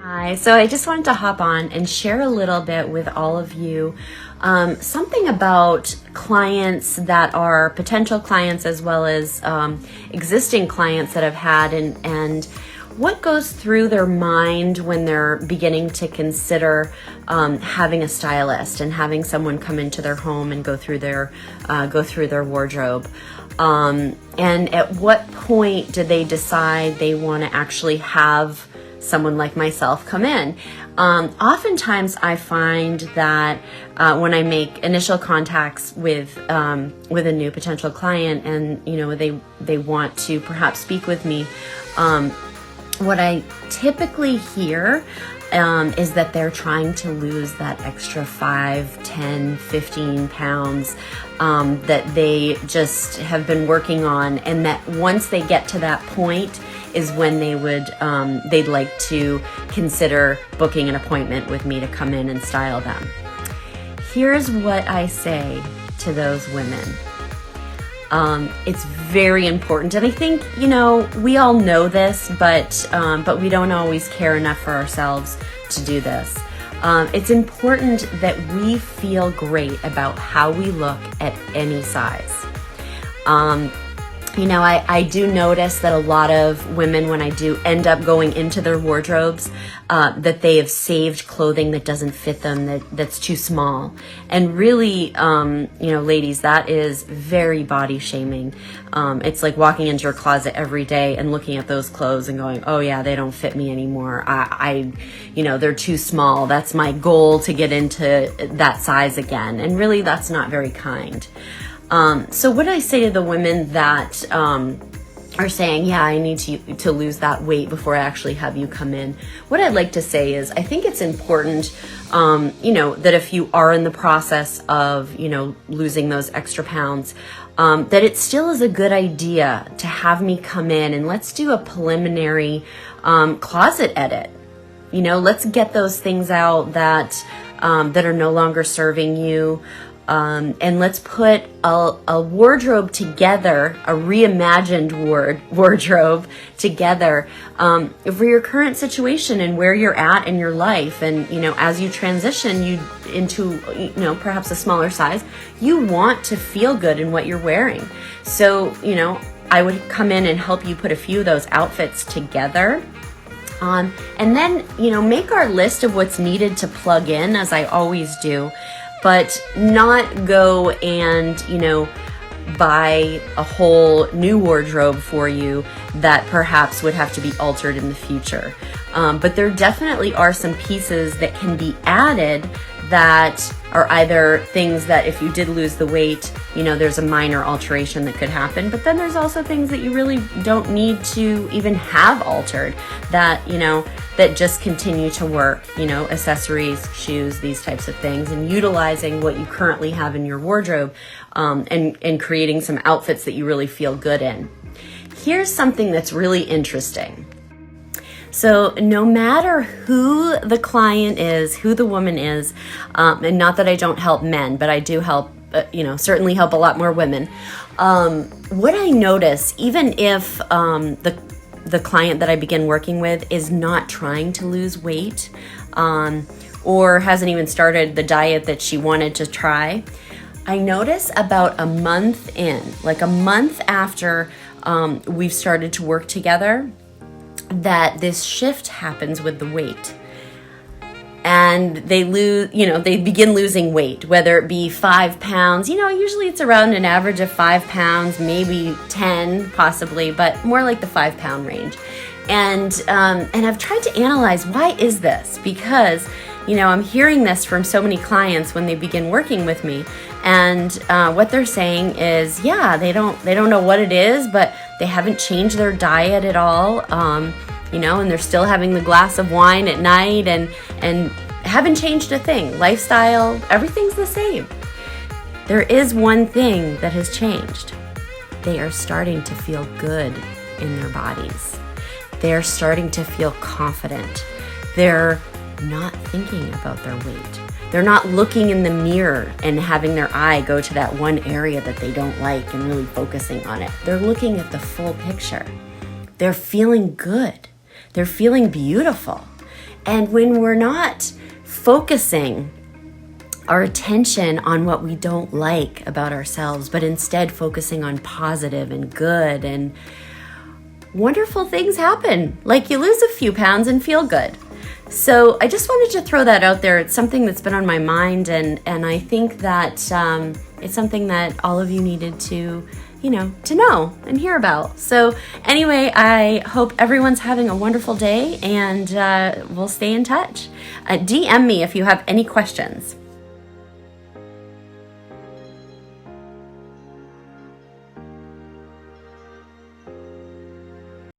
Hi, so I just wanted to hop on and share a little bit with all of you something about clients that are potential clients as well as existing clients that I've had and what goes through their mind when they're beginning to consider having a stylist and having someone come into their home and go through their wardrobe. And at what point do they decide they want to actually have someone like myself come in? Oftentimes I find that when I make initial contacts with a new potential client and they want to perhaps speak with me, what I typically hear is that they're trying to lose that extra 5, 10, 15 pounds that they just have been working on, and that once they get to that point is when they'd like to consider booking an appointment with me to come in and style them. Here's what I say to those women. It's very important, and I think we all know this, but we don't always care enough for ourselves to do this. It's important that we feel great about how we look at any size. I do notice that a lot of women, when I do end up going into their wardrobes, that they have saved clothing that doesn't fit them, that's too small. And really, ladies, that is very body shaming. It's like walking into your closet every day and looking at those clothes and going, oh yeah, they don't fit me anymore. They're too small. That's my goal, to get into that size again. And really, that's not very kind. So what I say to the women that are saying, yeah, I need to lose that weight before I actually have you come in, what I'd like to say is, I think it's important, that if you are in the process of, losing those extra pounds, that it still is a good idea to have me come in and let's do a preliminary closet edit. Let's get those things out that are no longer serving you. And let's put a wardrobe together, a reimagined wardrobe together for your current situation and where you're at in your life. And, as you transition into perhaps a smaller size, you want to feel good in what you're wearing. So, I would come in and help you put a few of those outfits together. And then, make our list of what's needed to plug in, as I always do. But not go and, buy a whole new wardrobe for you that perhaps would have to be altered in the future. But there definitely are some pieces that can be added that are either things that if you did lose the weight, there's a minor alteration that could happen. But then there's also things that you really don't need to even have altered that, that just continue to work, accessories, shoes, these types of things, and utilizing what you currently have in your wardrobe and creating some outfits that you really feel good in. Here's something that's really interesting. So no matter who the client is, who the woman is, and not that I don't help men, but I do help, certainly help a lot more women. What I notice, even if the client that I begin working with is not trying to lose weight, or hasn't even started the diet that she wanted to try, I notice about a month in, like a month after we've started to work together, that this shift happens with the weight. And they they begin losing weight, whether it be 5 pounds. Usually it's around an average of 5 pounds, maybe 10 possibly, but more like the 5 pound range. And I've tried to analyze, why is this? Because, I'm hearing this from so many clients when they begin working with me. And what they're saying is, yeah, they don't know what it is, but they haven't changed their diet at all, and they're still having the glass of wine at night and haven't changed a thing. Lifestyle, everything's the same. There is one thing that has changed. They are starting to feel good in their bodies. They're starting to feel confident. They're not thinking about their weight. They're not looking in the mirror and having their eye go to that one area that they don't like and really focusing on it. They're looking at the full picture. They're feeling good. They're feeling beautiful. And when we're not focusing our attention on what we don't like about ourselves, but instead focusing on positive and good, and wonderful things happen. Like you lose a few pounds and feel good. So I just wanted to throw that out there. It's something that's been on my mind, and I think that it's something that all of you needed to know and hear about. So anyway, I hope everyone's having a wonderful day, and we'll stay in touch. DM me if you have any questions.